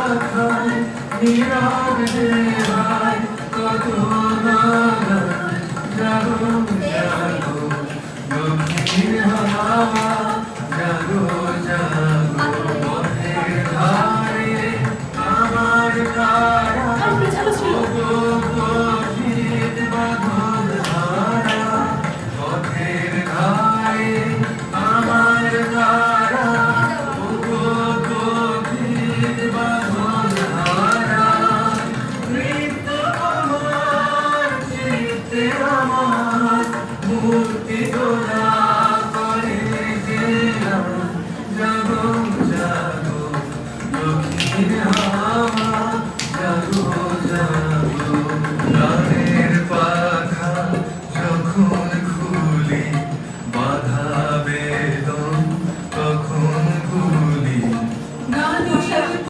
পাখায় নীরব দেহায় কত নাগান জাগো জাগো দক্ষিণ হাওয়া জাগো জাগো পথের ধারে আমার কারা ওগো কঠিন বাঁধন হারা পথের ধারে আমার কারা ওগো কঠিন বাঁধন হারা নৃত্য আমার চিত্তে আমার মূর্তি তোলা করে গেলাম জাগো জাগো দক্ষিণ হাওয়া জাগো জাগো প্রাণের পাখা যখন খুলি বাধা বেদন তখন ভুলি